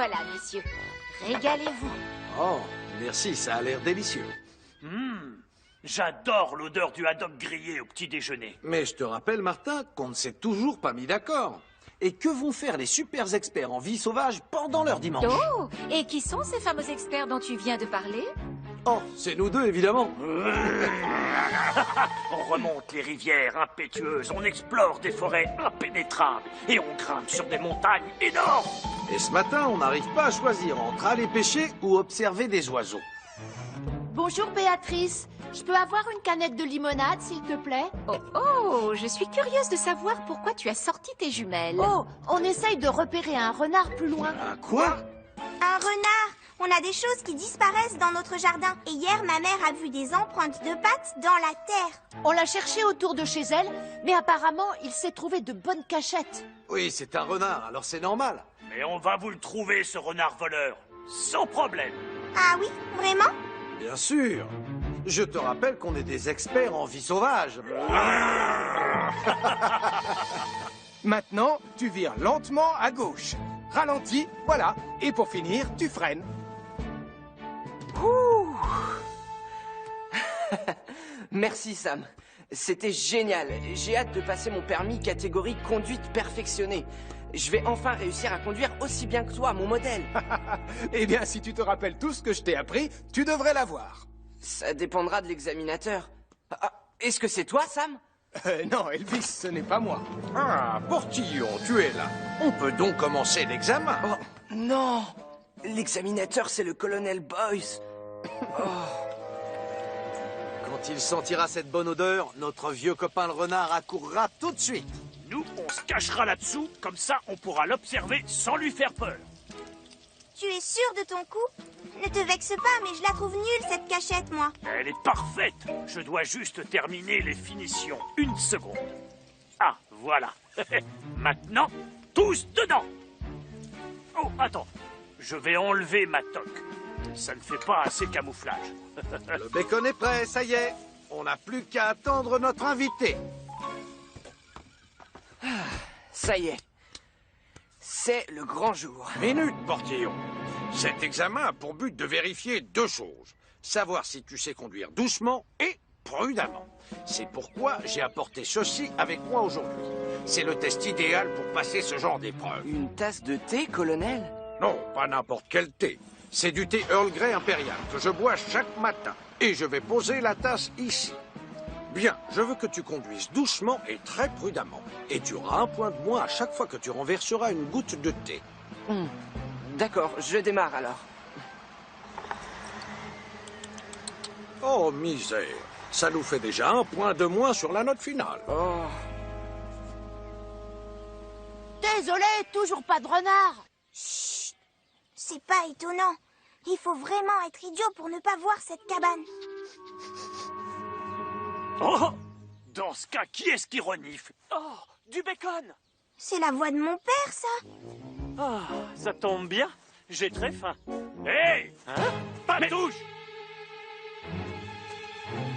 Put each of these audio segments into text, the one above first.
voilà, messieurs. Régalez-vous. Oh, merci, ça a l'air délicieux. J'adore l'odeur du haddock grillé au petit déjeuner. Mais je te rappelle, Martin, qu'on ne s'est toujours pas mis d'accord. Et que vont faire les super experts en vie sauvage pendant leur dimanche? Oh, et qui sont ces fameux experts dont tu viens de parler? Oh, c'est nous deux, évidemment. On remonte les rivières impétueuses, on explore des forêts impénétrables et on grimpe sur des montagnes énormes. Et ce matin, on n'arrive pas à choisir entre aller pêcher ou observer des oiseaux. Bonjour Béatrice, je peux avoir une canette de limonade s'il te plaît? Oh, je suis curieuse de savoir pourquoi tu as sorti tes jumelles. Oh, on essaye de repérer un renard plus loin. Un quoi? Un renard! On a des choses qui disparaissent dans notre jardin. Et hier, ma mère a vu des empreintes de pattes dans la terre. On l'a cherché autour de chez elle, mais apparemment il s'est trouvé de bonnes cachettes. Oui, c'est un renard, alors c'est normal. Mais on va vous le trouver, ce renard voleur, sans problème. Ah oui, vraiment? Bien sûr. Je te rappelle qu'on est des experts en vie sauvage. Maintenant, tu vires lentement à gauche. Ralentis, voilà. Et pour finir, tu freines. Ouh. Merci Sam. C'était génial. J'ai hâte de passer mon permis catégorie conduite perfectionnée. Je vais enfin réussir à conduire aussi bien que toi, mon modèle. Eh bien, si tu te rappelles tout ce que je t'ai appris, tu devrais l'avoir. Ça dépendra de l'examinateur. Ah, est-ce que c'est toi, Sam? Non, Elvis, ce n'est pas moi. Ah, Portillon, tu es là. On peut donc commencer l'examen. Oh, non. L'examinateur, c'est le colonel Boyce. Quand il sentira cette bonne odeur, notre vieux copain le renard accourra tout de suite. Nous, on se cachera là-dessous, comme ça on pourra l'observer sans lui faire peur. Tu es sûr de ton coup? Ne te vexe pas, mais je la trouve nulle, cette cachette, moi. Elle est parfaite. Je dois juste terminer les finitions. Une seconde. Ah, voilà. Maintenant, tous dedans. Oh, attends. Je vais enlever ma toque. Ça ne fait pas assez camouflage. Le bacon est prêt, ça y est. On n'a plus qu'à attendre notre invité. Ça y est. C'est le grand jour. Minute, Portillon. Cet examen a pour but de vérifier deux choses. Savoir si tu sais conduire doucement et prudemment. C'est pourquoi j'ai apporté ceci avec moi aujourd'hui. C'est le test idéal pour passer ce genre d'épreuve. Une tasse de thé, colonel? Non, pas n'importe quel thé. C'est du thé Earl Grey impérial que je bois chaque matin. Et je vais poser la tasse ici. Bien, je veux que tu conduises doucement et très prudemment. Et tu auras un point de moins à chaque fois que tu renverseras une goutte de thé. D'accord, je démarre alors. Oh, misère. Ça nous fait déjà un point de moins sur la note finale. Oh. Désolé, toujours pas de renard. Chut! C'est pas étonnant. Il faut vraiment être idiot pour ne pas voir cette cabane. Oh! Dans ce cas, qui est-ce qui renifle? Oh, du bacon! C'est la voix de mon père, ça. Ah, ça tombe bien. J'ai très faim. Hé! Pas de touche!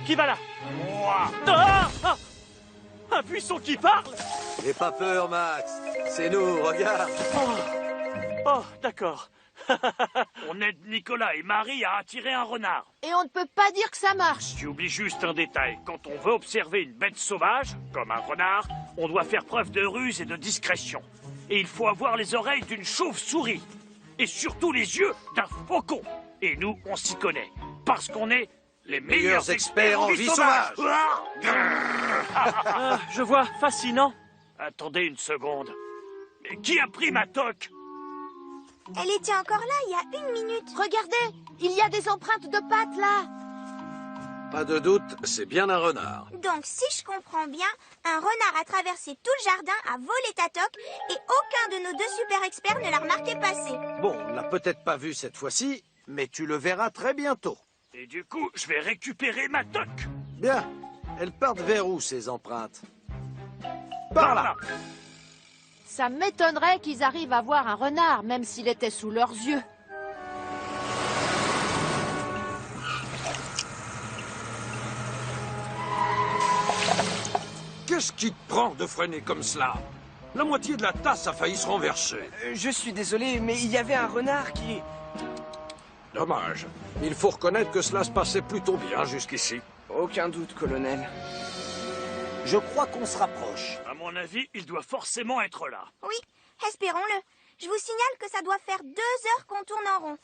Qui va là? Moi! Un buisson qui parle? N'aie pas peur, Max. C'est nous, regarde. Oh, d'accord. On aide Nicolas et Marie à attirer un renard. Et on ne peut pas dire que ça marche. Tu oublies juste un détail. Quand on veut observer une bête sauvage, comme un renard, on doit faire preuve de ruse et de discrétion. Et il faut avoir les oreilles d'une chauve-souris. Et surtout les yeux d'un faucon. Et nous, on s'y connaît. Parce qu'on est les meilleurs experts en vie sauvage. Je vois, fascinant. Attendez une seconde. Mais qui a pris ma toque? Elle était encore là il y a 1 minute. Regardez, il y a des empreintes de pattes là. Pas de doute, c'est bien un renard. Donc, si je comprends bien, un renard a traversé tout le jardin, a volé ta toque, et aucun de nos 2 super experts ne l'a remarqué passer. Bon, on l'a peut-être pas vu cette fois-ci, mais tu le verras très bientôt. Et du coup, je vais récupérer ma toque. Bien. Elles partent vers où, ces empreintes? Par là. Ça m'étonnerait qu'ils arrivent à voir un renard, même s'il était sous leurs yeux. Qu'est-ce qui te prend de freiner comme cela? La moitié de la tasse a failli se renverser. Je suis désolé, mais il y avait un renard qui... Dommage. Il faut reconnaître que cela se passait plutôt bien jusqu'ici. Aucun doute, colonel. Je crois qu'on se rapproche. À mon avis, il doit forcément être là. Oui, espérons-le. Je vous signale que ça doit faire 2 heures qu'on tourne en rond.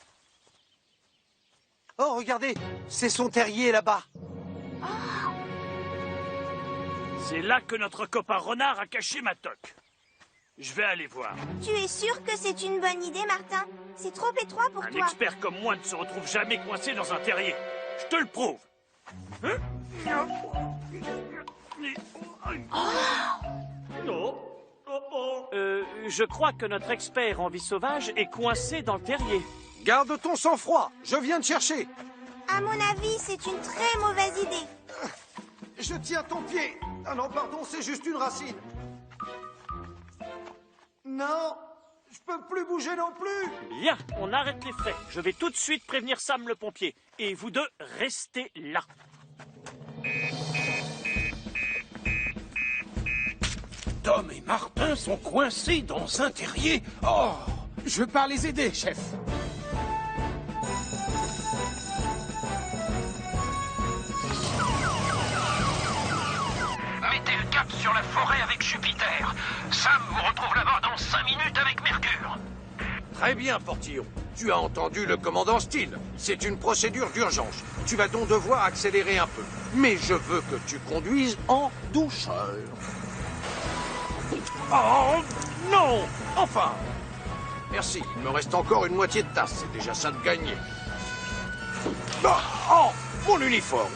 Oh, regardez, c'est son terrier là-bas. C'est là que notre copain renard a caché ma toque. Je vais aller voir. Tu es sûr que c'est une bonne idée, Martin? C'est trop étroit pour Un toi. expert comme moi ne se retrouve jamais coincé dans un terrier. Je te le prouve. Hein? Non. Je crois que notre expert en vie sauvage est coincé dans le terrier. Garde ton sang-froid, je viens de chercher. À mon avis, c'est une très mauvaise idée. Je tiens ton pied. Ah non, pardon, c'est juste une racine. Non, je peux plus bouger non plus. Bien, on arrête les frais. Je vais tout de suite prévenir Sam le pompier. Et vous deux, restez là. Tom et Martin sont coincés dans un terrier. Oh, je pars les aider, chef. Mettez le cap sur la forêt avec Jupiter. Sam vous retrouve là-bas dans 5 minutes avec Mercure. Très bien, Portillon. Tu as entendu le commandant Steele. C'est une procédure d'urgence. Tu vas donc devoir accélérer un peu. Mais je veux que tu conduises en douceur. Oh, non! Enfin! Merci, il me reste encore une moitié de tasse. C'est déjà ça de gagner. Oh, mon uniforme!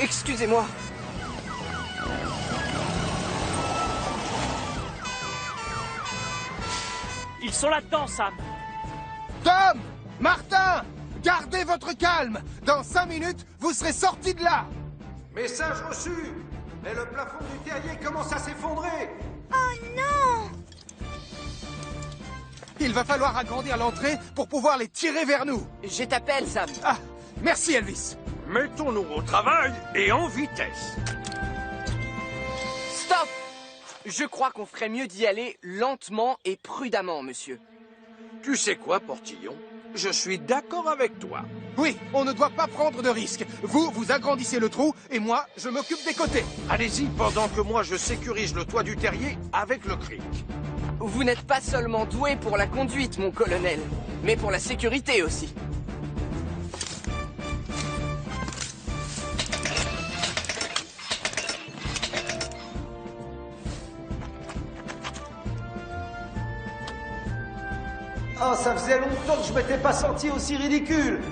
Excusez-moi. Ils sont là-dedans, Sam. Tom, Martin, gardez votre calme. Dans 5 minutes, vous serez sortis de là. Message reçu! Mais le plafond du terrier commence à s'effondrer! Oh non! Il va falloir agrandir l'entrée pour pouvoir les tirer vers nous. Je t'appelle, Sam. Ah, merci Elvis. Mettons-nous au travail et en vitesse. Stop! Je crois qu'on ferait mieux d'y aller lentement et prudemment, monsieur. Tu sais quoi, Portillon? Je suis d'accord avec toi. Oui, on ne doit pas prendre de risques. Vous agrandissez le trou et moi, je m'occupe des côtés. Allez-y pendant que moi je sécurise le toit du terrier avec le cric. Vous n'êtes pas seulement doué pour la conduite, mon colonel, mais pour la sécurité aussi. Oh, ça faisait longtemps que je m'étais pas senti aussi ridicule.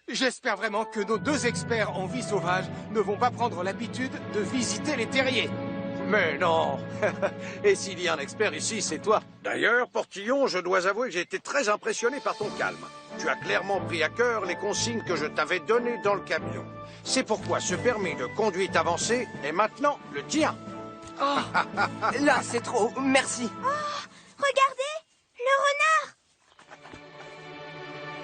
J'espère vraiment que nos 2 experts en vie sauvage ne vont pas prendre l'habitude de visiter les terriers. Mais non. Et s'il y a un expert ici, c'est toi. D'ailleurs, Portillon, je dois avouer que j'ai été très impressionné par ton calme. Tu as clairement pris à cœur les consignes que je t'avais données dans le camion. C'est pourquoi ce permis de conduite avancée est maintenant le tien. Oh, là, c'est trop. Merci. Oh, regardez! Le renard!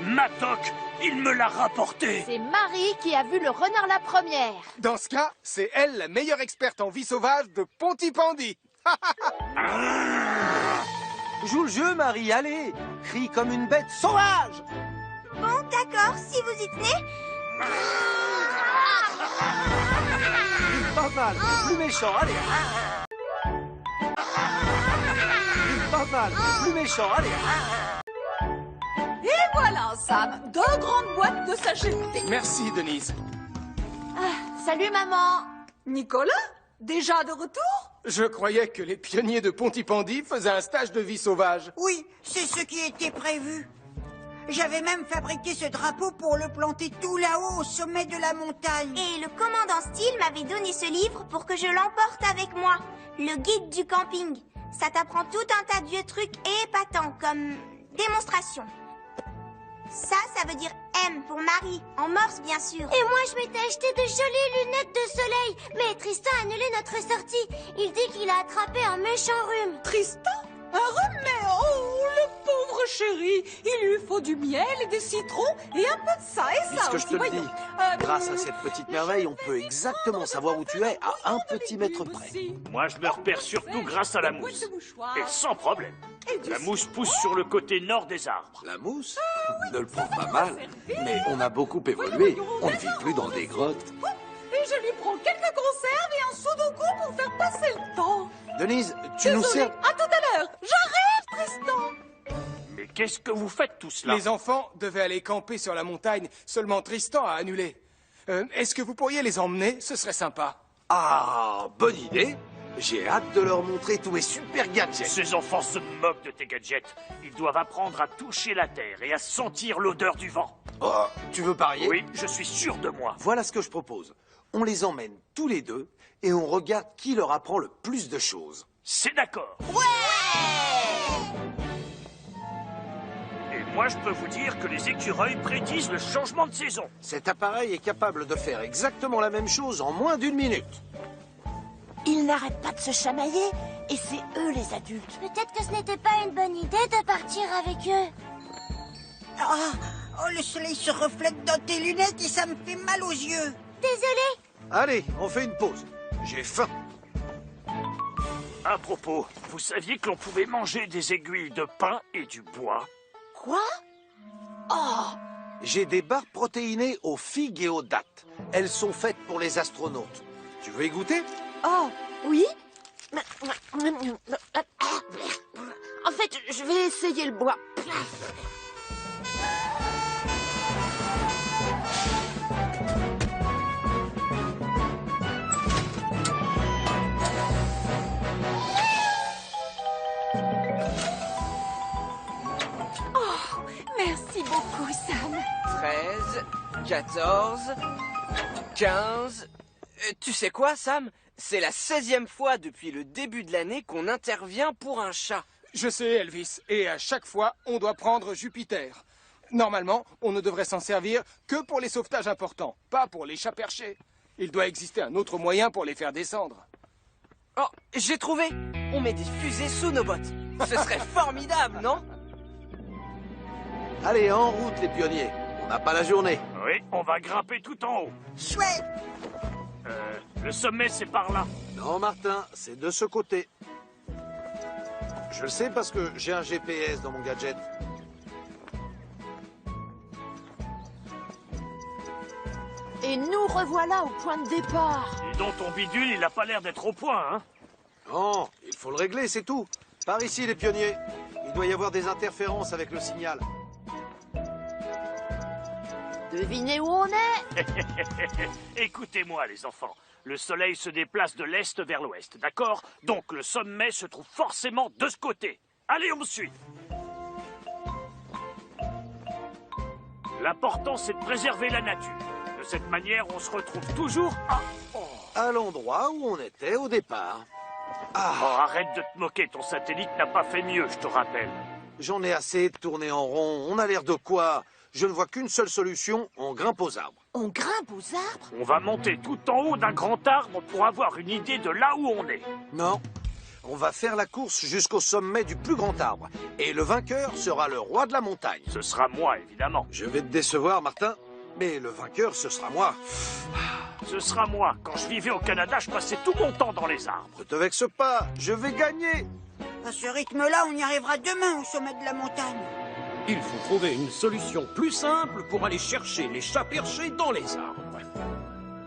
Ma toque, il me l'a rapporté. C'est Marie qui a vu le renard la première. Dans ce cas, c'est elle la meilleure experte en vie sauvage de Pontypandy. Joue le jeu, Marie, allez. Crie comme une bête sauvage. Bon, d'accord, si vous y tenez. Pas mal, plus méchant, allez. Pas mal, plus méchant, allez. Et voilà, Sam, 2 grandes boîtes de sachets. Merci, Denise. Salut maman. Nicolas, déjà de retour? Je croyais que les pionniers de Pontypandy faisaient un stage de vie sauvage. Oui, c'est ce qui était prévu. J'avais même fabriqué ce drapeau pour le planter tout là-haut, au sommet de la montagne. Et le commandant Steele m'avait donné ce livre pour que je l'emporte avec moi. Le guide du camping. Ça t'apprend tout un tas de vieux trucs épatants, comme démonstration. Ça veut dire M pour Marie, en morse bien sûr. Et moi je m'étais acheté de jolies lunettes de soleil, mais Tristan a annulé notre sortie. Il dit qu'il a attrapé un méchant rhume. Tristan? Un rhume? Mais oh, le pauvre pauvre chérie. Il lui faut du miel et des citrons et un peu de ça et ça Puisque aussi. je te le voyons. dis, grâce à cette petite merveille, on peut exactement savoir où tu es à un petit mètre près. Moi, je me repère surtout grâce à la mousse. Et sans problème. La mousse pousse sur le côté nord des arbres. La mousse? Ne le prends pas mal, mais on a beaucoup évolué. On ne vit plus dans des grottes. Et je lui prends quelques conserves et un sudoku pour faire passer le temps. Denise, tu nous Désolée, sers... à tout à l'heure. J'arrive, Tristan. Mais qu'est-ce que vous faites tout cela? Les enfants devaient aller camper sur la montagne, seulement Tristan a annulé. Est-ce que vous pourriez les emmener? Ce serait sympa. Ah, bonne idée. J'ai hâte de leur montrer tous mes super gadgets. Ces enfants se moquent de tes gadgets. Ils doivent apprendre à toucher la terre et à sentir l'odeur du vent. Oh, tu veux parier? Oui, je suis sûr de moi. Voilà ce que je propose. On les emmène tous les deux et on regarde qui leur apprend le plus de choses. C'est d'accord. Et moi, je peux vous dire que les écureuils prédisent le changement de saison. Cet appareil est capable de faire exactement la même chose en moins d'1 minute. Ils n'arrêtent pas de se chamailler, et c'est eux les adultes. Peut-être que ce n'était pas une bonne idée de partir avec eux. Oh, le soleil se reflète dans tes lunettes et ça me fait mal aux yeux. Désolée. Allez, on fait une pause. J'ai faim. À propos, vous saviez que l'on pouvait manger des aiguilles de pin et du bois? Quoi? Oh! J'ai des barres protéinées aux figues et aux dattes. Elles sont faites pour les astronautes. Tu veux y goûter? Oh, oui? En fait, je vais essayer le bois. Merci beaucoup, Sam. 13, 14, 15... Tu sais quoi, Sam? C'est la 16e fois depuis le début de l'année qu'on intervient pour un chat. Je sais, Elvis, et à chaque fois, on doit prendre Jupiter. Normalement, on ne devrait s'en servir que pour les sauvetages importants, pas pour les chats perchés. Il doit exister un autre moyen pour les faire descendre. Oh, j'ai trouvé! On met des fusées sous nos bottes. Ce serait formidable, non? Allez, en route les pionniers. On n'a pas la journée. Oui, on va grimper tout en haut. Chouette. Le sommet, c'est par là. Non, Martin, c'est de ce côté. Je le sais parce que j'ai un GPS dans mon gadget. Et nous revoilà au point de départ. Dis donc, ton bidule, il a pas l'air d'être au point, hein? Non, il faut le régler, c'est tout. Par ici, les pionniers. Il doit y avoir des interférences avec le signal. Devinez où on est? Écoutez-moi, les enfants. Le soleil se déplace de l'est vers l'ouest, d'accord? Donc le sommet se trouve forcément de ce côté. Allez, on me suit. L'important, c'est de préserver la nature. De cette manière, on se retrouve toujours à l'endroit où on était au départ. Oh, arrête de te moquer, ton satellite n'a pas fait mieux, je te rappelle. J'en ai assez de tourner en rond. On a l'air de quoi? Je ne vois qu'une seule solution, on grimpe aux arbres. On grimpe aux arbres? On va monter tout en haut d'un grand arbre pour avoir une idée de là où on est. Non, on va faire la course jusqu'au sommet du plus grand arbre. Et le vainqueur sera le roi de la montagne. Ce sera moi, évidemment. Je vais te décevoir, Martin, mais le vainqueur, ce sera moi. Ce sera moi. Quand je vivais au Canada, je passais tout mon temps dans les arbres. Ne te vexe pas, je vais gagner. À ce rythme-là, on y arrivera demain au sommet de la montagne. Il faut trouver une solution plus simple pour aller chercher les chats perchés dans les arbres.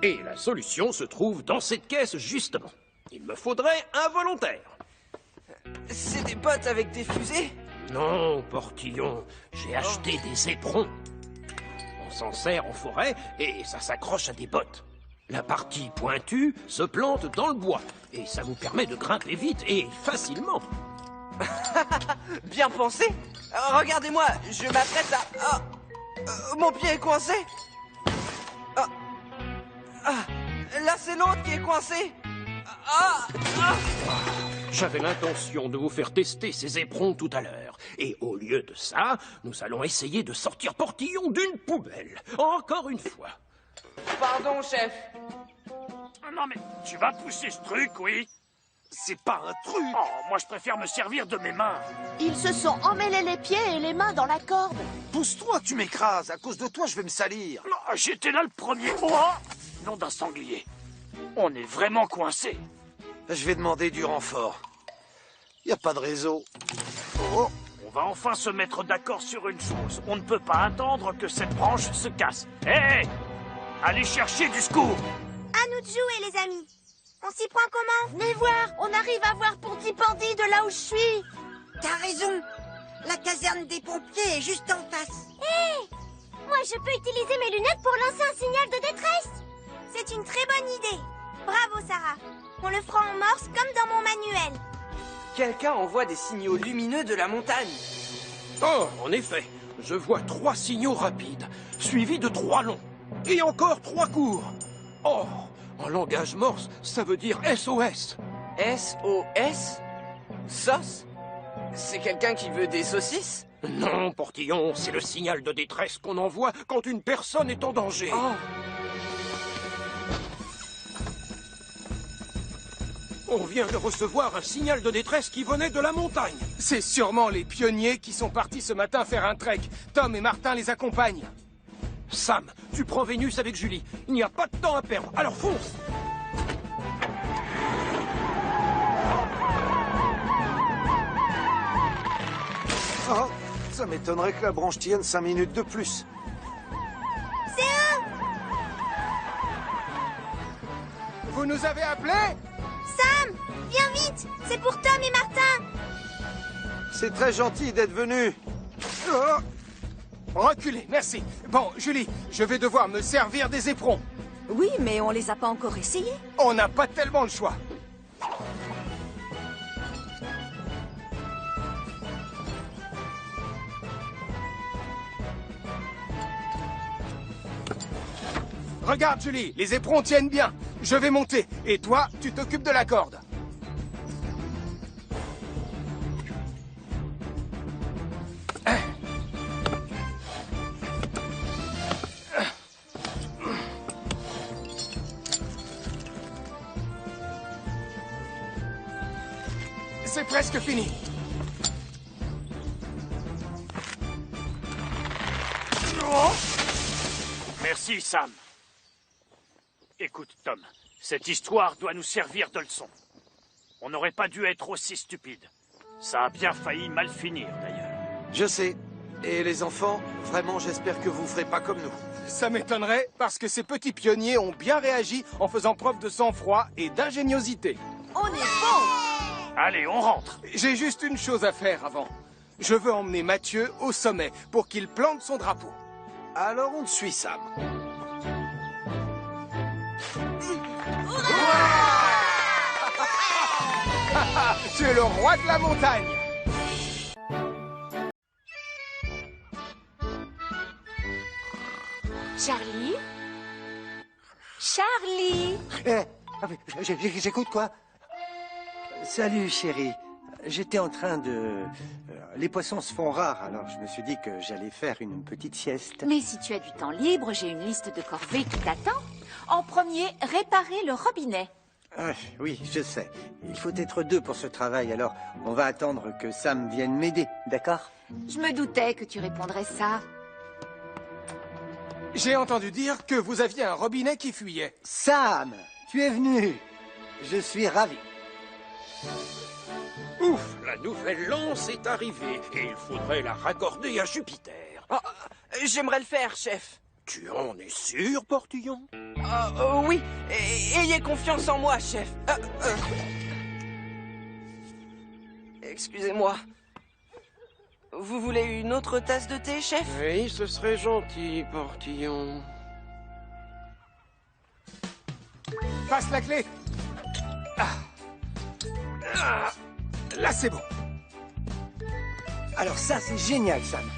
Et la solution se trouve dans cette caisse, justement. Il me faudrait un volontaire. C'est des bottes avec des fusées? Non, Portillon, j'ai acheté des éperons. On s'en sert en forêt et ça s'accroche à des bottes. La partie pointue se plante dans le bois et ça vous permet de grimper vite et facilement. Bien pensé. Regardez-moi, je m'apprête à... mon pied est coincé. Là, c'est l'autre qui est coincé. J'avais l'intention de vous faire tester ces éperons tout à l'heure. Et au lieu de ça, nous allons essayer de sortir Portillon d'une poubelle. Encore une fois. Pardon, chef. Non, mais tu vas pousser ce truc, oui? c'est pas un truc. Oh, moi je préfère me servir de mes mains. Ils se sont emmêlés les pieds et les mains dans la corde. Pousse-toi, tu m'écrases. À cause de toi, je vais me salir. Oh, j'étais là le premier. Oh, nom d'un sanglier. On est vraiment coincé. Je vais demander du renfort. Y a pas de réseau. Oh. On va enfin se mettre d'accord sur une chose. On ne peut pas attendre que cette branche se casse. Hé! Allez chercher du secours! À nous de jouer, les amis. On s'y prend comment? Venez voir, on arrive à voir Ponty Pandy de là où je suis. T'as raison. La caserne des pompiers est juste en face. Hé! Moi, je peux utiliser mes lunettes pour lancer un signal de détresse. C'est une très bonne idée. Bravo, Sarah. On le fera en morse comme dans mon manuel. Quelqu'un envoie des signaux lumineux de la montagne. Oh, en effet, je vois 3 signaux rapides, suivis de 3 longs. Et encore 3 courts. Oh, en langage morse, ça veut dire SOS. SOS? Sauce? C'est quelqu'un qui veut des saucisses? Non, Portillon, c'est le signal de détresse qu'on envoie quand une personne est en danger. Oh. On vient de recevoir un signal de détresse qui venait de la montagne. C'est sûrement les pionniers qui sont partis ce matin faire un trek. Tom et Martin les accompagnent. Sam, tu prends Vénus avec Julie. Il n'y a pas de temps à perdre, alors fonce! Oh, ça m'étonnerait que la branche tienne 5 minutes de plus. C'est eux! Vous nous avez appelés? Sam, viens vite! C'est pour Tom et Martin! C'est très gentil d'être venu. Oh. Reculez, merci. Bon, Julie, je vais devoir me servir des éperons. Oui, mais on les a pas encore essayés. On n'a pas tellement le choix. Regarde, Julie, les éperons tiennent bien. Je vais monter. Et toi, tu t'occupes de la corde. C'est presque fini. Merci, Sam. Écoute, Tom, cette histoire doit nous servir de leçon. On n'aurait pas dû être aussi stupide. Ça a bien failli mal finir, d'ailleurs. Je sais. Et les enfants, vraiment, j'espère que vous ferez pas comme nous. Ça m'étonnerait, parce que ces petits pionniers ont bien réagi en faisant preuve de sang-froid et d'ingéniosité. On est bon! Allez, on rentre. J'ai juste une chose à faire avant. Je veux emmener Mathieu au sommet pour qu'il plante son drapeau. Alors on te suit, Sam. Tu es le roi de la montagne. Charlie? Charlie? J'écoute quoi? Salut, chérie. J'étais en train de... Les poissons se font rares, alors je me suis dit que j'allais faire une petite sieste. Mais si tu as du temps libre, j'ai une liste de corvées qui t'attend. En premier, réparer le robinet. Ah, oui, je sais. Il faut être 2 pour ce travail, alors on va attendre que Sam vienne m'aider, d'accord? Je me doutais que tu répondrais ça. J'ai entendu dire que vous aviez un robinet qui fuyait. Sam, tu es venu. Je suis ravi. Ouf, la nouvelle lance est arrivée et il faudrait la raccorder à Jupiter. Oh, j'aimerais le faire, chef. Tu en es sûr, Portillon? Oui, ayez confiance en moi, chef. Excusez-moi. Vous voulez une autre tasse de thé, chef? Oui, ce serait gentil, Portillon. Passe la clé. Là, c'est bon. Alors ça, c'est génial, Sam.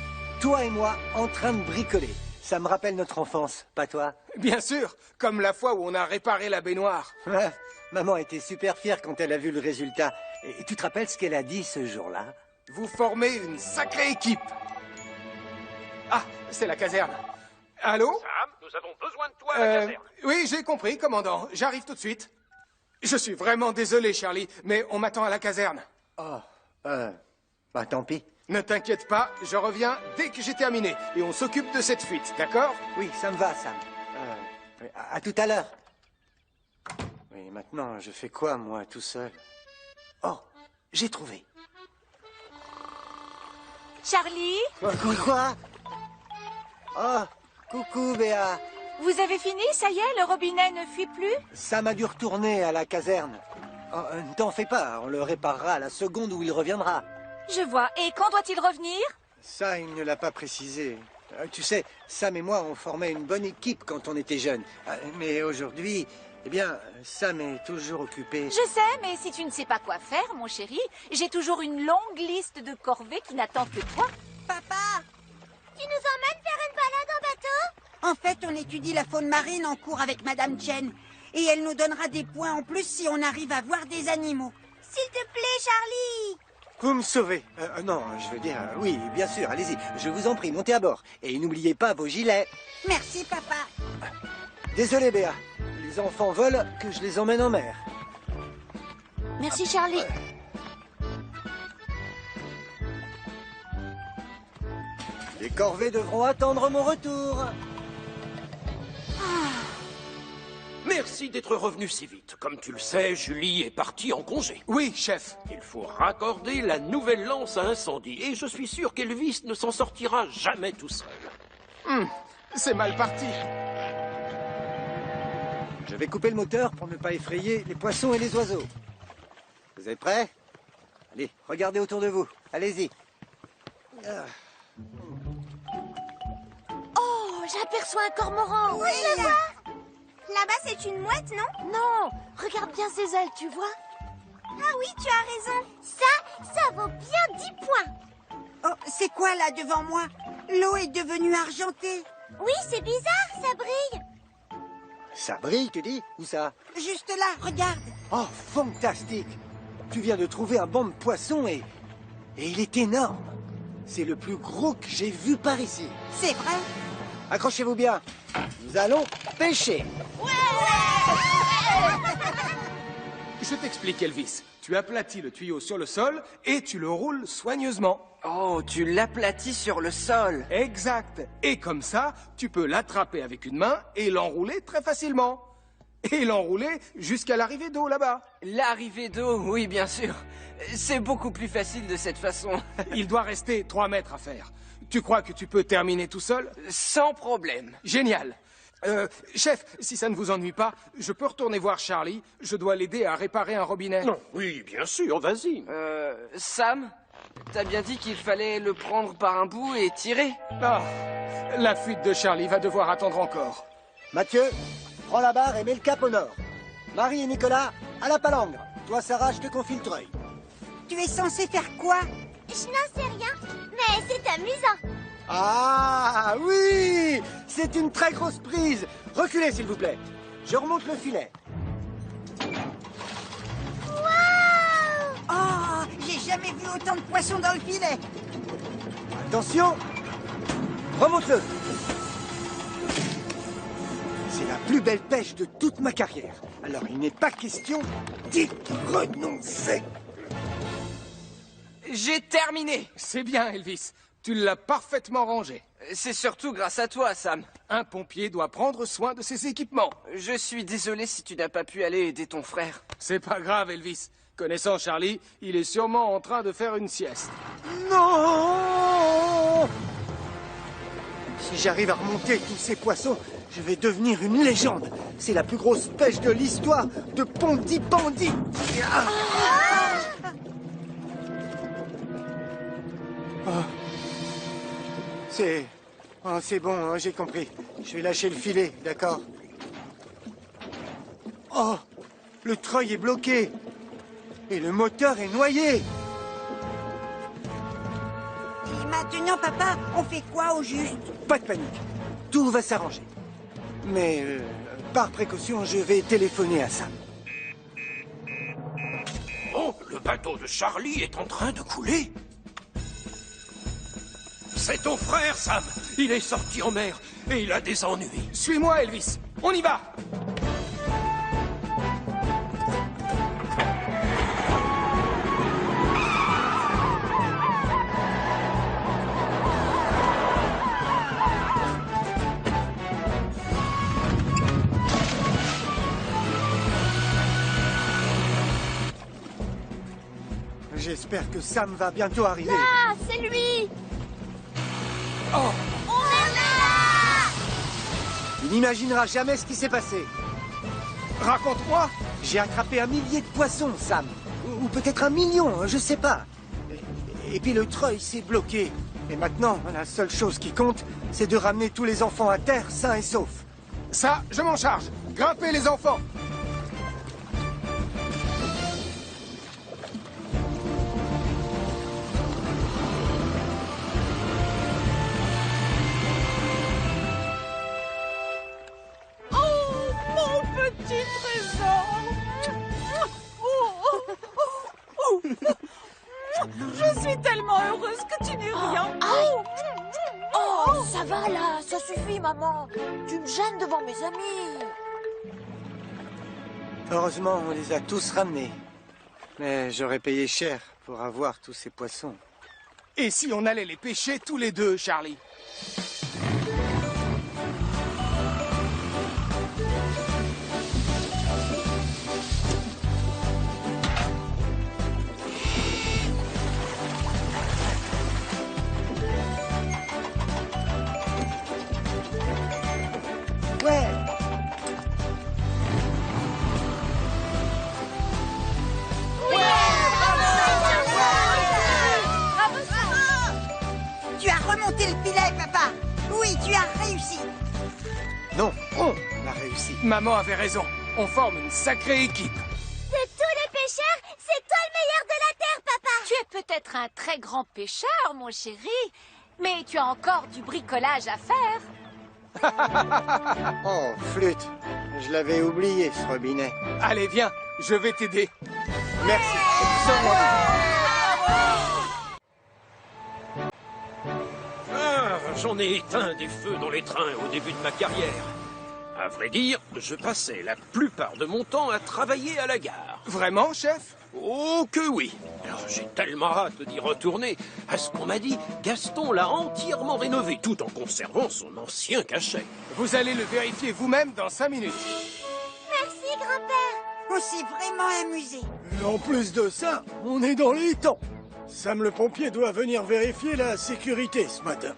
Toi et moi, en train de bricoler. Ça me rappelle notre enfance, pas toi? Bien sûr, comme la fois où on a réparé la baignoire. Ouais, maman était super fière quand elle a vu le résultat. Et tu te rappelles ce qu'elle a dit ce jour-là? Vous formez une sacrée équipe. Ah, c'est la caserne. Allô? Sam, nous avons besoin de toi à la caserne. Oui, j'ai compris, commandant. J'arrive tout de suite. Je suis vraiment désolé, Charlie, mais on m'attend à la caserne. Oh, bah tant pis. Ne t'inquiète pas, je reviens dès que j'ai terminé. Et on s'occupe de cette fuite, d'accord? Oui, ça me va, Sam. À tout à l'heure. Oui, maintenant, je fais quoi, moi, tout seul? Oh, j'ai trouvé. Charlie? Quoi? Oh, coucou, Béa. Vous avez fini, ça y est, le robinet ne fuit plus? Sam a dû retourner à la caserne. Oh, ne t'en fais pas, on le réparera à la seconde où il reviendra. Je vois. Et quand doit-il revenir? Ça, il ne l'a pas précisé. Tu sais, Sam et moi, on formait une bonne équipe quand on était jeunes. Mais aujourd'hui, eh bien, Sam est toujours occupé. Je sais, mais si tu ne sais pas quoi faire, mon chéri, j'ai toujours une longue liste de corvées qui n'attendent que toi. Papa, tu nous emmènes faire une balade en bateau? En fait, on étudie la faune marine en cours avec Madame Chen. Et elle nous donnera des points en plus si on arrive à voir des animaux. S'il te plaît, Charlie. Vous me sauvez. Non, je veux dire, oui, bien sûr, allez-y. Je vous en prie, montez à bord. Et n'oubliez pas vos gilets. Merci, papa. Désolé, Béa. Les enfants veulent que je les emmène en mer. Merci, Charlie. Les corvées devront attendre mon retour. Merci d'être revenu si vite. Comme tu le sais, Julie est partie en congé. Oui, chef. Il faut raccorder la nouvelle lance à incendie. Et je suis sûr qu'Elvis ne s'en sortira jamais tout seul. C'est mal parti. Je vais couper le moteur pour ne pas effrayer les poissons et les oiseaux. Vous êtes prêts? Allez, regardez autour de vous. Allez-y. Oh, j'aperçois un cormoran. Oui, je le vois. Là-bas, c'est une mouette, non? Non, regarde bien ses ailes, tu vois? Ah oui, tu as raison. Ça vaut bien 10 points. Oh, c'est quoi là devant moi? L'eau est devenue argentée. Oui, c'est bizarre, ça brille. Ça brille, tu dis? Où ça? Juste là, regarde. Oh, fantastique! Tu viens de trouver un banc de poissons et il est énorme. C'est le plus gros que j'ai vu par ici. C'est vrai? Accrochez-vous bien. Nous allons pêcher. Je t'explique, Elvis. Tu aplatis le tuyau sur le sol et tu le roules soigneusement. Oh, tu l'aplatis sur le sol. Exact. Et comme ça, tu peux l'attraper avec une main et l'enrouler très facilement. Et l'enrouler jusqu'à l'arrivée d'eau là-bas. L'arrivée d'eau, oui, bien sûr. C'est beaucoup plus facile de cette façon. Il doit rester 3 mètres à faire. Tu crois que tu peux terminer tout seul? Sans problème. Génial. Chef, si ça ne vous ennuie pas, je peux retourner voir Charlie. Je dois l'aider à réparer un robinet. Non, oui, bien sûr, vas-y. Sam, t'as bien dit qu'il fallait le prendre par un bout et tirer? Ah, la fuite de Charlie va devoir attendre encore. Mathieu, prends la barre et mets le cap au nord. Marie et Nicolas, à la palangre. Toi, Sarah, je te confie le treuil. Tu es censé faire quoi? Je n'en sais rien, mais c'est amusant. Ah oui! C'est une très grosse prise. Reculez, s'il vous plaît. Je remonte le filet. Oh, j'ai jamais vu autant de poissons dans le filet. Attention! Remonte-le. C'est la plus belle pêche de toute ma carrière. Alors, il n'est pas question d'y renoncer. J'ai terminé. C'est bien, Elvis. Tu l'as parfaitement rangé. C'est surtout grâce à toi, Sam. Un pompier doit prendre soin de ses équipements. Je suis désolé si tu n'as pas pu aller aider ton frère. C'est pas grave, Elvis. Connaissant Charlie, il est sûrement en train de faire une sieste. Non! Si j'arrive à remonter tous ces poissons, je vais devenir une légende. C'est la plus grosse pêche de l'histoire de Pontypandy. C'est bon, j'ai compris. Je vais lâcher le filet, d'accord? Oh, le treuil est bloqué. Et le moteur est noyé. Et maintenant, papa, on fait quoi au juste? Pas de panique. Tout va s'arranger. Mais, par précaution, je vais téléphoner à Sam. Oh, le bateau de Charlie est en train de couler. C'est ton frère, Sam. Il est sorti en mer et il a des ennuis. Suis-moi, Elvis. On y va. J'espère que Sam va bientôt arriver. Ah, c'est lui! Oh! On est là! Il n'imaginera jamais ce qui s'est passé. Raconte-moi! J'ai attrapé 1 millier de poissons, Sam. Ou peut-être 1 million, je sais pas. Et puis le treuil s'est bloqué. Et maintenant, la seule chose qui compte, c'est de ramener tous les enfants à terre sains et saufs. Ça, je m'en charge. Grimpez les enfants! Oh, mon petit trésor! Je suis tellement heureuse que tu n'aies rien. Oh, ça va là, ça suffit, maman. Tu me gênes devant mes amis. Heureusement, on les a tous ramenés. Mais j'aurais payé cher pour avoir tous ces poissons. Et si on allait les pêcher tous les deux, Charlie? Ouais! Tu as remonté le filet, papa. Oui, tu as réussi. Non, on a réussi. Maman avait raison. On forme une sacrée équipe. De tous les pêcheurs, c'est toi le meilleur de la terre, papa. Tu es peut-être un très grand pêcheur, mon chéri, mais tu as encore du bricolage à faire. Oh, flûte. Je l'avais oublié, ce robinet. Allez, viens, je vais t'aider. Merci. J'en ai éteint des feux dans les trains au début de ma carrière. À vrai dire, je passais la plupart de mon temps à travailler à la gare. Vraiment, chef? Oh que oui. Alors, j'ai tellement hâte d'y retourner. À ce qu'on m'a dit, Gaston l'a entièrement rénové tout en conservant son ancien cachet. Vous allez le vérifier vous-même dans 5 minutes. Merci, grand-père. On s'est vraiment amusé. Et en plus de ça, on est dans les temps. Sam le pompier doit venir vérifier la sécurité ce matin.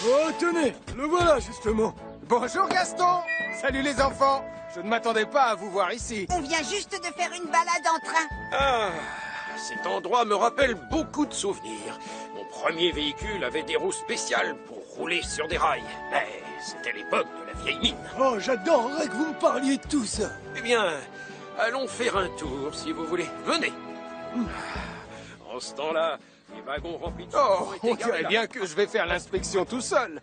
Oh, tenez, le voilà justement. Bonjour Gaston. Salut les enfants. Je ne m'attendais pas à vous voir ici. On vient juste de faire une balade en train. Ah, cet endroit me rappelle beaucoup de souvenirs. Mon premier véhicule avait des roues spéciales pour rouler sur des rails. Mais c'était l'époque de la vieille mine. Oh, j'adorerais que vous me parliez de tout ça. Eh bien, allons faire un tour si vous voulez. Venez. En ce temps-là, les wagons remplis de... Oh, on dirait bien que je vais faire l'inspection tout seul.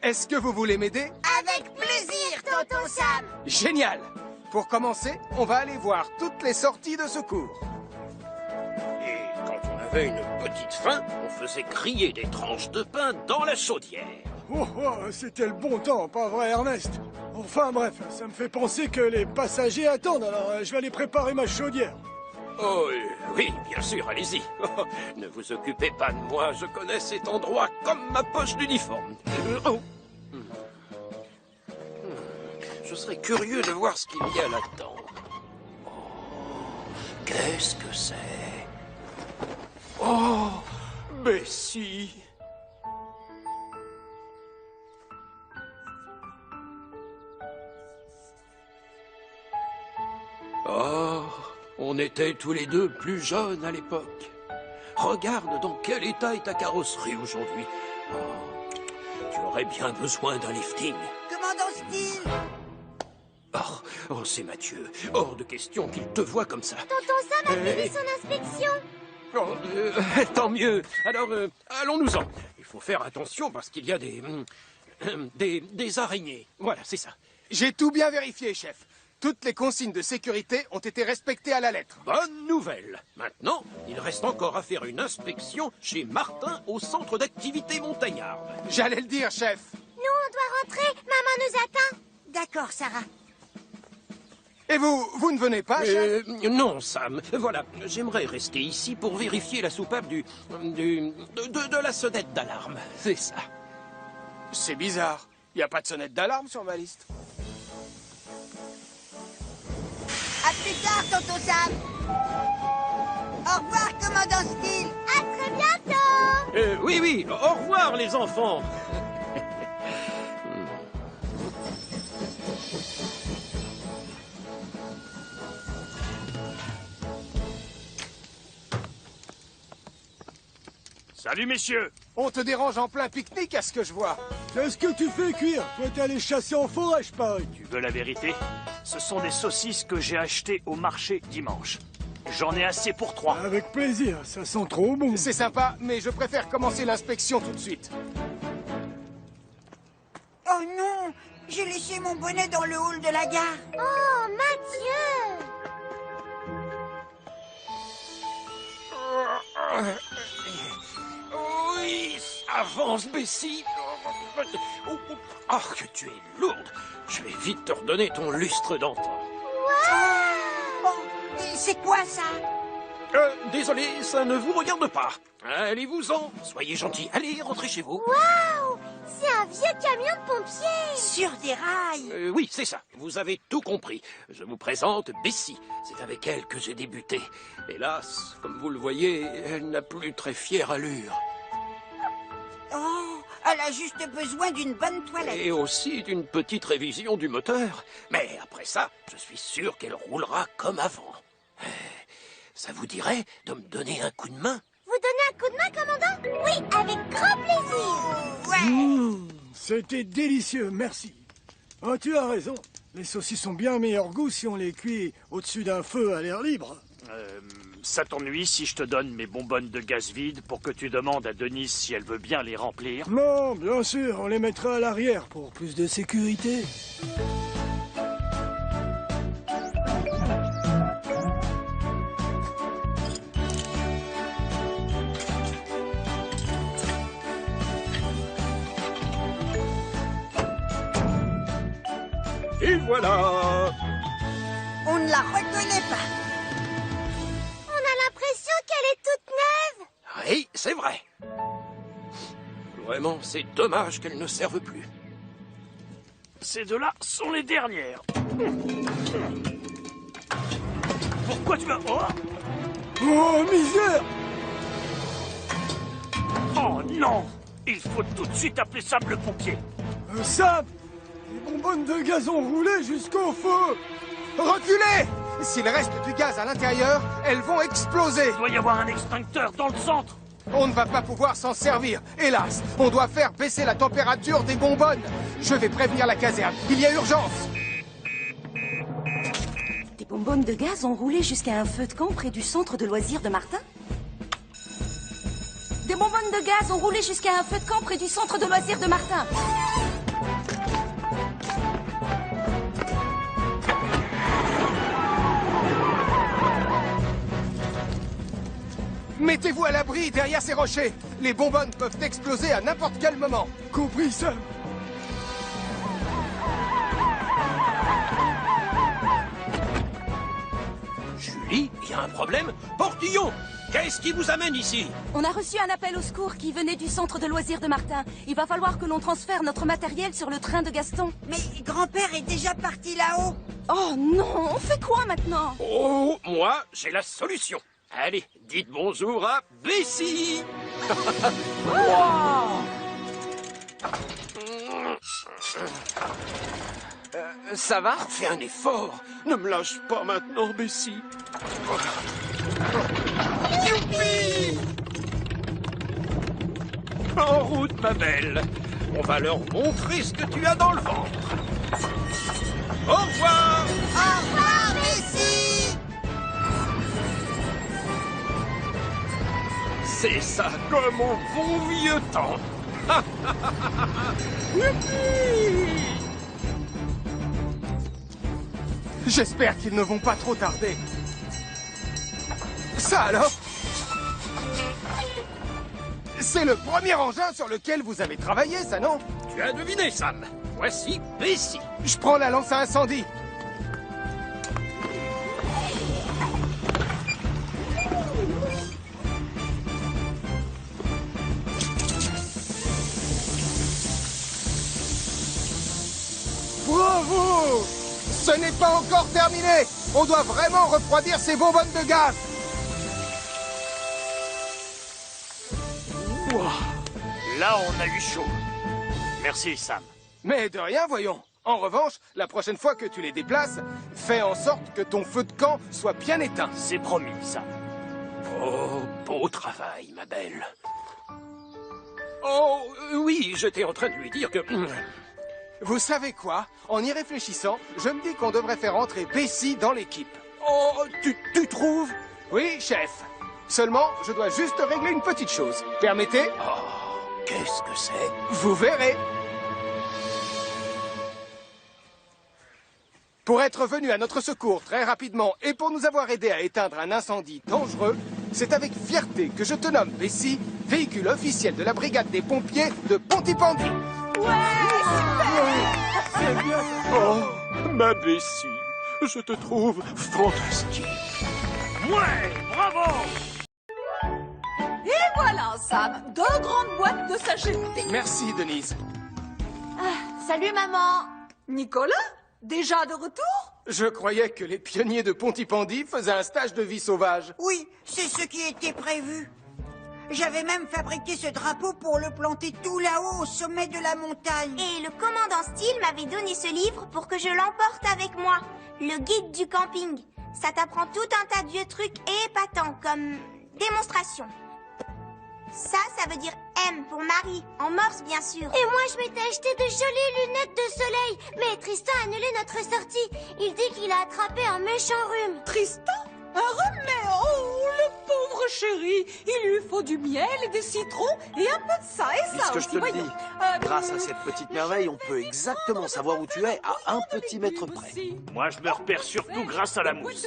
Est-ce que vous voulez m'aider? Avec plaisir, tonton Sam. Génial. Pour commencer, on va aller voir toutes les sorties de secours. Et quand on avait une petite faim, on faisait griller des tranches de pain dans la chaudière. Oh, c'était le bon temps, pas vrai Ernest? Enfin bref, ça me fait penser que les passagers attendent, alors je vais aller préparer ma chaudière. Oh, oui, bien sûr, allez-y. Ne vous occupez pas de moi, je connais cet endroit comme ma poche d'uniforme. Je serais curieux de voir ce qu'il y a là-dedans. Oh, qu'est-ce que c'est? Oh, Bessie. Oh, on était tous les deux plus jeunes à l'époque. Regarde dans quel état est ta carrosserie aujourd'hui. Oh, tu aurais bien besoin d'un lifting. Commandant Steele. Oh, c'est Mathieu. Hors de question qu'il te voit comme ça. Tonton Sam a fini son inspection. Oh, tant mieux. Alors, allons-nous-en. Il faut faire attention parce qu'il y a des araignées. Voilà, c'est ça. J'ai tout bien vérifié, chef. Toutes les consignes de sécurité ont été respectées à la lettre. Bonne nouvelle. Maintenant, il reste encore à faire une inspection chez Martin au centre d'activité montagnarde. J'allais le dire, chef. Nous, on doit rentrer. Maman nous attend. D'accord, Sarah. Et vous ne venez pas, chef? Non, Sam. Voilà, j'aimerais rester ici pour vérifier la soupape de la sonnette d'alarme. C'est ça. C'est bizarre. Il n'y a pas de sonnette d'alarme sur ma liste. À plus tard, tonton Sam. dans ce style. À très bientôt. Oui, au revoir les enfants. Salut, messieurs. On te dérange en plein pique-nique à ce que je vois. Qu'est-ce que tu fais cuire? Toi, t'es allé chasser en forêt, je parie. Tu veux la vérité? Ce sont des saucisses que j'ai achetées au marché dimanche. J'en ai assez pour 3. Avec plaisir, ça sent trop bon. C'est sympa, mais je préfère commencer l'inspection tout de suite. Oh non, j'ai laissé mon bonnet dans le hall de la gare. Oh, Mathieu! Oui, avance, Bessie. Oh, que tu es lourde. Je vais vite te redonner ton lustre d'antan. Oh, c'est quoi ça? Désolé, ça ne vous regarde pas. Allez-vous-en. Soyez gentils. Allez, rentrez chez vous. Waouh! C'est un vieux camion de pompiers! Sur des rails! Oui, c'est ça. Vous avez tout compris. Je vous présente Bessie. C'est avec elle que j'ai débuté. Hélas, comme vous le voyez, elle n'a plus très fière allure. Oh, elle a juste besoin d'une bonne toilette. Et aussi d'une petite révision du moteur. Mais après ça, je suis sûr qu'elle roulera comme avant. Ça vous dirait de me donner un coup de main? Vous donnez un coup de main, commandant? Oui, avec grand plaisir! C'était délicieux, merci. Oh, tu as raison. Les saucisses ont bien meilleur goût si on les cuit au-dessus d'un feu à l'air libre. Ça t'ennuie si je te donne mes bonbonnes de gaz vide pour que tu demandes à Denise si elle veut bien les remplir? Non, bien sûr, on les mettra à l'arrière pour plus de sécurité. Et voilà! On ne la reconnaît pas. On a l'impression qu'elle est toute neuve! Oui, c'est vrai. Vraiment, c'est dommage qu'elles ne servent plus. Ces deux-là sont les dernières. Pourquoi tu m'as... Oh, misère! Oh non! Il faut tout de suite appeler Sam le pompier. Sam! Les bonbonnes de gaz ont roulé jusqu'au feu! Reculez! S'il reste du gaz à l'intérieur, elles vont exploser. Il doit y avoir un extincteur dans le centre. On ne va pas pouvoir s'en servir. Hélas, on doit faire baisser la température des bonbonnes. Je vais prévenir la caserne. Il y a urgence. Des bonbonnes de gaz ont roulé jusqu'à un feu de camp près du centre de loisirs de Martin? Des bonbonnes de gaz ont roulé jusqu'à un feu de camp près du centre de loisirs de Martin. Mettez-vous à l'abri derrière ces rochers. Les bonbonnes peuvent exploser à n'importe quel moment. Compris, Sam. Julie, il y a un problème? Portillon! Qu'est-ce qui vous amène ici? On a reçu un appel au secours qui venait du centre de loisirs de Martin. Il va falloir que l'on transfère notre matériel sur le train de Gaston. Mais grand-père est déjà parti là-haut. Oh non, on fait quoi maintenant? Oh, moi, j'ai la solution. Allez, dites bonjour à Bessie. Ça va? Fais un effort. Ne me lâche pas maintenant, Bessie. Youpi! En route, ma belle. On va leur montrer ce que tu as dans le ventre. Au revoir! Au revoir, Bessie! C'est ça, comme au bon vieux temps. Youpi! J'espère qu'ils ne vont pas trop tarder. Ça alors? C'est le premier engin sur lequel vous avez travaillé, ça, non? Tu as deviné, Sam. Voici Bessie. Je prends la lance à incendie. Bravo! Ce n'est pas encore terminé. On doit vraiment refroidir ces bonbonnes de gaz. Là, on a eu chaud. Merci, Sam. Mais de rien, voyons. En revanche, la prochaine fois que tu les déplaces, fais en sorte que ton feu de camp soit bien éteint. C'est promis, Sam. Oh, beau travail, ma belle. Oh, oui, j'étais en train de lui dire que... Vous savez quoi? En y réfléchissant, je me dis qu'on devrait faire entrer Bessie dans l'équipe. Oh, tu trouves? Oui, chef. Seulement, je dois juste régler une petite chose. Permettez? Oh, qu'est-ce que c'est? Vous verrez. Pour être venu à notre secours très rapidement et pour nous avoir aidé à éteindre un incendie dangereux, c'est avec fierté que je te nomme Bessie, véhicule officiel de la brigade des pompiers de Pontypandy. C'est bien. Oh, ma Bessie, je te trouve fantastique. Ouais, bravo! Et voilà, Sam, 2 grandes boîtes de sachets de thé. Merci, Denise. Salut, maman. Nicolas, déjà de retour? Je croyais que les pionniers de Pontypandy faisaient un stage de vie sauvage. Oui, c'est ce qui était prévu. J'avais même fabriqué ce drapeau pour le planter tout là-haut, au sommet de la montagne. Et le commandant Steele m'avait donné ce livre pour que je l'emporte avec moi. Le guide du camping. Ça t'apprend tout un tas de vieux trucs épatants, comme démonstration. Ça veut dire M pour Marie, en morse bien sûr. Et moi, je m'étais acheté de jolies lunettes de soleil. Mais Tristan a annulé notre sortie. Il dit qu'il a attrapé un méchant rhume. Tristan? Un rhume? Mais oh, le pauvre chéri. Il lui faut du miel et des citrons et un peu de ça et ça Puisque aussi. je te le voyons. dis, grâce à cette petite merveille, on peut exactement savoir où tu es à un petit mètre près. Moi, je me repère surtout grâce à la mousse.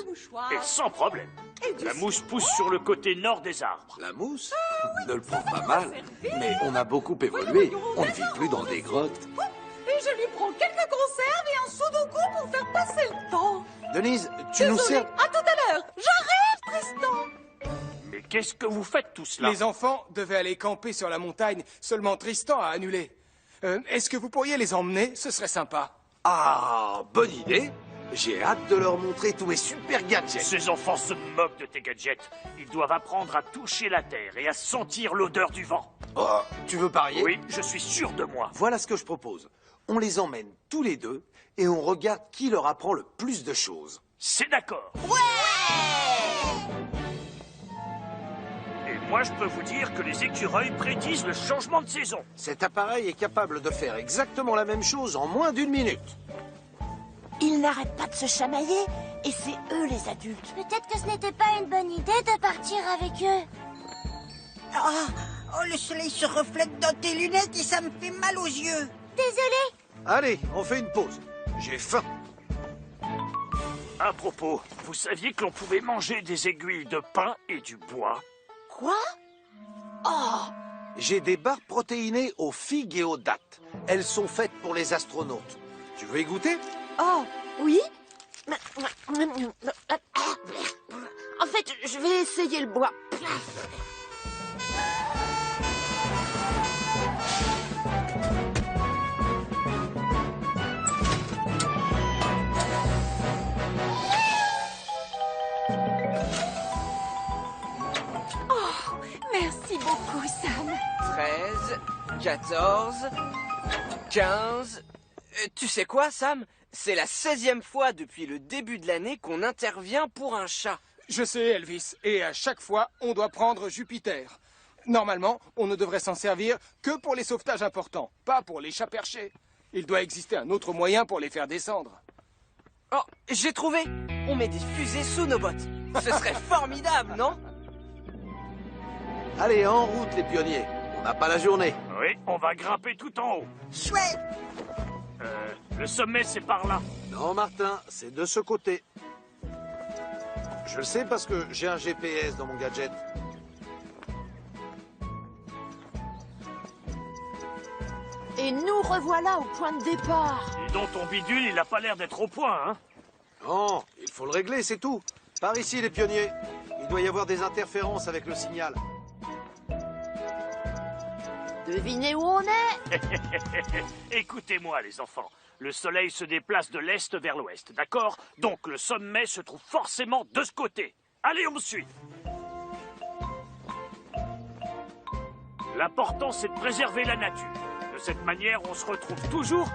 Et sans problème. La mousse pousse sur le côté nord des arbres. La mousse? Ne le prends pas mal, mais on a beaucoup évolué. On ne vit plus dans des grottes. Et je lui prends quelques conserves et un sudoku pour faire passer le temps. Denise, tu nous Désolée, sers... à tout à l'heure. J'arrive, Tristan. Mais qu'est-ce que vous faites tout cela? Les enfants devaient aller camper sur la montagne, seulement Tristan a annulé. Est-ce que vous pourriez les emmener? Ce serait sympa. Ah, bonne idée. J'ai hâte de leur montrer tous mes super gadgets. Ces enfants se moquent de tes gadgets. Ils doivent apprendre à toucher la terre et à sentir l'odeur du vent. Oh, tu veux parier? Oui, je suis sûr de moi. Voilà ce que je propose. On les emmène tous les deux et on regarde qui leur apprend le plus de choses. C'est d'accord. Et moi, je peux vous dire que les écureuils prédisent le changement de saison. Cet appareil est capable de faire exactement la même chose en moins d'1 minute. Ils n'arrêtent pas de se chamailler, et c'est eux les adultes. Peut-être que ce n'était pas une bonne idée de partir avec eux. Oh, le soleil se reflète dans tes lunettes et ça me fait mal aux yeux. Désolée. Allez, on fait une pause. J'ai faim. À propos, vous saviez que l'on pouvait manger des aiguilles de pin et du bois? Quoi? Oh! J'ai des barres protéinées aux figues et aux dattes. Elles sont faites pour les astronautes. Tu veux y goûter? Oh, oui. En fait, je vais essayer le bois. Merci beaucoup, Sam. 13, 14, 15... Tu sais quoi, Sam? C'est la 16e fois depuis le début de l'année qu'on intervient pour un chat. Je sais, Elvis, et à chaque fois, on doit prendre Jupiter. Normalement, on ne devrait s'en servir que pour les sauvetages importants, pas pour les chats perchés. Il doit exister un autre moyen pour les faire descendre. Oh, j'ai trouvé! On met des fusées sous nos bottes. Ce serait formidable, non? Allez, en route les pionniers. On n'a pas la journée. Oui, on va grimper tout en haut. Chouette! Le sommet, c'est par là. Non, Martin, c'est de ce côté. Je le sais parce que j'ai un GPS dans mon gadget. Et nous revoilà au point de départ. Dis donc, ton bidule, il a pas l'air d'être au point, hein? Non, il faut le régler, c'est tout. Par ici, les pionniers. Il doit y avoir des interférences avec le signal. Devinez où on est? Écoutez-moi, les enfants. Le soleil se déplace de l'est vers l'ouest, d'accord? Donc le sommet se trouve forcément de ce côté. Allez, on me suit. L'important, c'est de préserver la nature. De cette manière, on se retrouve toujours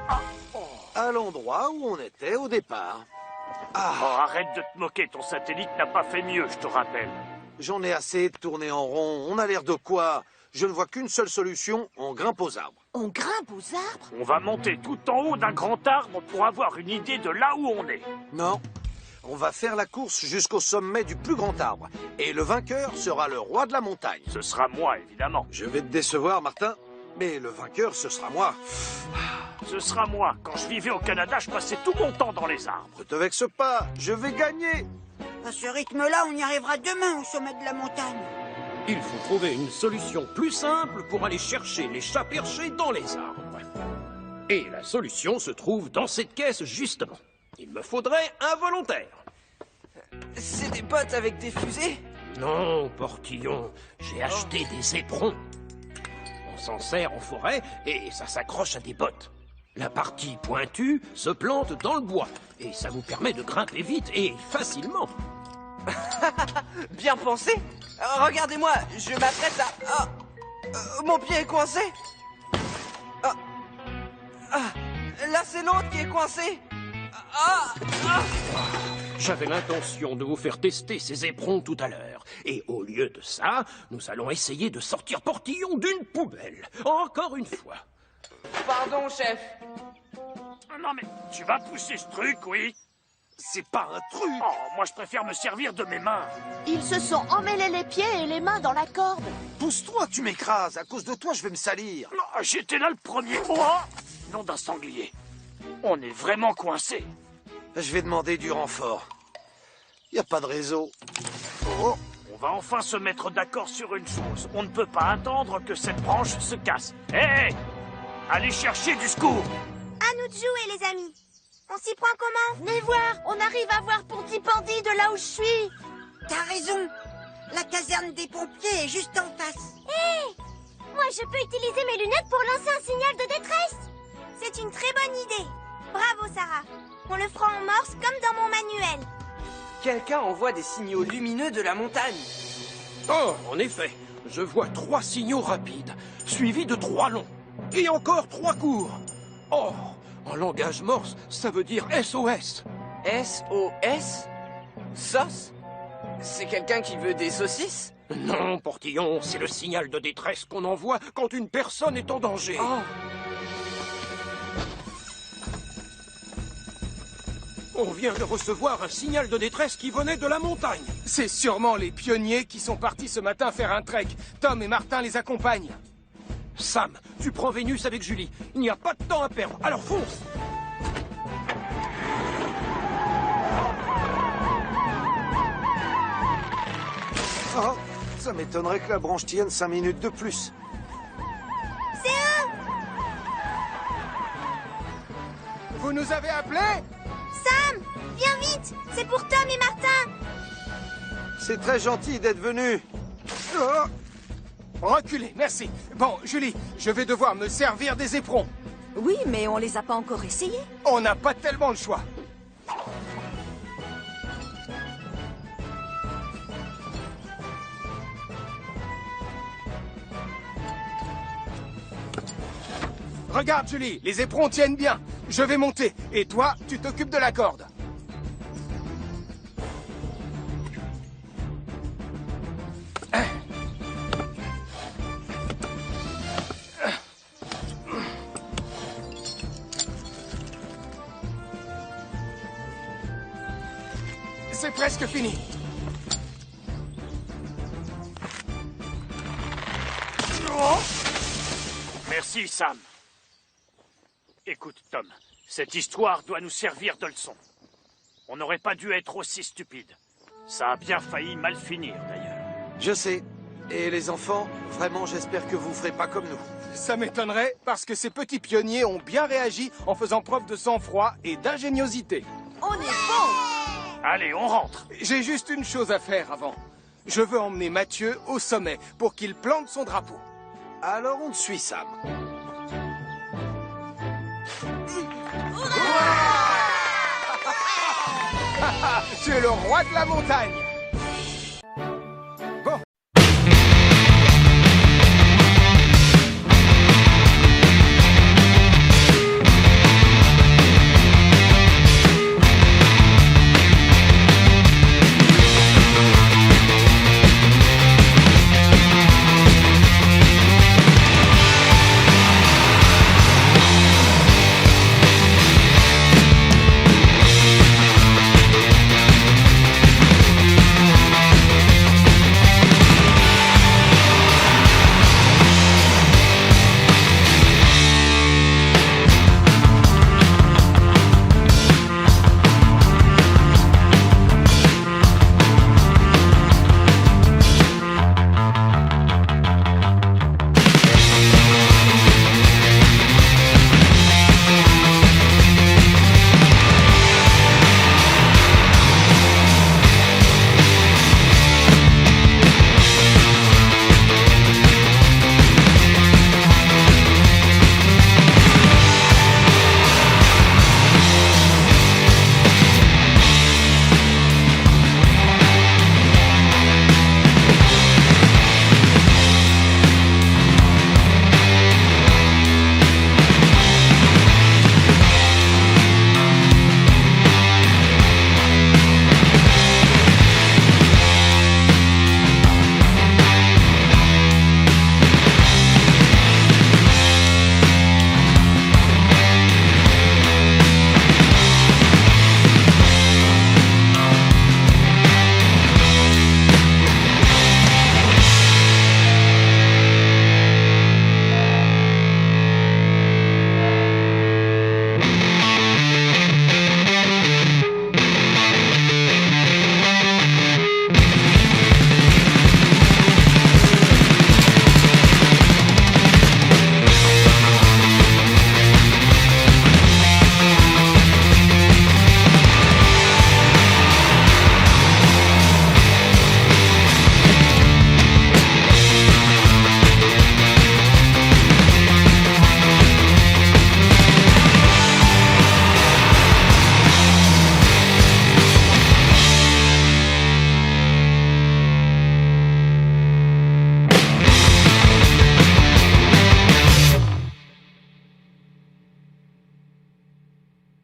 à l'endroit où on était au départ. Oh, arrête de te moquer, ton satellite n'a pas fait mieux, je te rappelle. J'en ai assez de tourner en rond. On a l'air de quoi? Je ne vois qu'une seule solution, on grimpe aux arbres. On grimpe aux arbres? On va monter tout en haut d'un grand arbre pour avoir une idée de là où on est. Non, on va faire la course jusqu'au sommet du plus grand arbre. Et le vainqueur sera le roi de la montagne. Ce sera moi, évidemment. Je vais te décevoir, Martin, mais le vainqueur, ce sera moi. Ce sera moi. Quand je vivais au Canada, je passais tout mon temps dans les arbres. Ne te vexe pas, je vais gagner. À ce rythme-là, on y arrivera demain au sommet de la montagne. Il faut trouver une solution plus simple pour aller chercher les chats perchés dans les arbres. Et la solution se trouve dans cette caisse, justement. Il me faudrait un volontaire. C'est des bottes avec des fusées? Non, Portillon, j'ai acheté des éperons. On s'en sert en forêt et ça s'accroche à des bottes. La partie pointue se plante dans le bois et ça vous permet de grimper vite et facilement. Bien pensé. Regardez-moi, je m'apprête à... mon pied est coincé. Là, c'est l'autre qui est coincé. J'avais l'intention de vous faire tester ces éperons tout à l'heure. Et au lieu de ça, nous allons essayer de sortir Portillon d'une poubelle. Encore une fois. Pardon, chef. Non, mais tu vas pousser ce truc, oui? C'est pas un truc. Oh, moi, je préfère me servir de mes mains. Ils se sont emmêlés les pieds et les mains dans la corde. Pousse-toi, tu m'écrases. À cause de toi, je vais me salir. Non, j'étais là le premier. Nom d'un sanglier. On est vraiment coincé. Je vais demander du renfort. Y a pas de réseau. Oh. On va enfin se mettre d'accord sur une chose. On ne peut pas attendre que cette branche se casse. Hé! Allez chercher du secours. À nous de jouer, les amis. On s'y prend comment? Venez voir, on arrive à voir Pontypandy de là où je suis. T'as raison. La caserne des pompiers est juste en face. Hé! Moi, je peux utiliser mes lunettes pour lancer un signal de détresse. C'est une très bonne idée. Bravo, Sarah. On le fera en morse comme dans mon manuel. Quelqu'un envoie des signaux lumineux de la montagne. Oh, en effet, je vois 3 signaux rapides, suivis de 3 longs. Et encore 3 courts. Oh, en langage morse, ça veut dire SOS. SOS? Sauce? C'est quelqu'un qui veut des saucisses? Non, Portillon, c'est le signal de détresse qu'on envoie quand une personne est en danger. Oh. On vient de recevoir un signal de détresse qui venait de la montagne. C'est sûrement les pionniers qui sont partis ce matin faire un trek. Tom et Martin les accompagnent. Sam, tu prends Vénus avec Julie. Il n'y a pas de temps à perdre, alors fonce! Oh, ça m'étonnerait que la branche tienne 5 minutes de plus. C'est eux! Vous nous avez appelés? Sam, viens vite! C'est pour Tom et Martin! C'est très gentil d'être venu. Oh. Reculez, merci. Bon, Julie, je vais devoir me servir des éperons. Oui, mais on les a pas encore essayés. On n'a pas tellement le choix. Regarde, Julie, les éperons tiennent bien. Je vais monter. Et toi, tu t'occupes de la corde. C'est presque fini. Merci, Sam. Écoute, Tom, cette histoire doit nous servir de leçon. On n'aurait pas dû être aussi stupide. Ça a bien failli mal finir, d'ailleurs. Je sais. Et les enfants, vraiment, j'espère que vous ferez pas comme nous. Ça m'étonnerait, parce que ces petits pionniers ont bien réagi en faisant preuve de sang-froid et d'ingéniosité. On est bon! Allez, on rentre. J'ai juste une chose à faire avant. Je veux emmener Mathieu au sommet pour qu'il plante son drapeau. Alors on te suit, Sam. Tu es le roi de la montagne.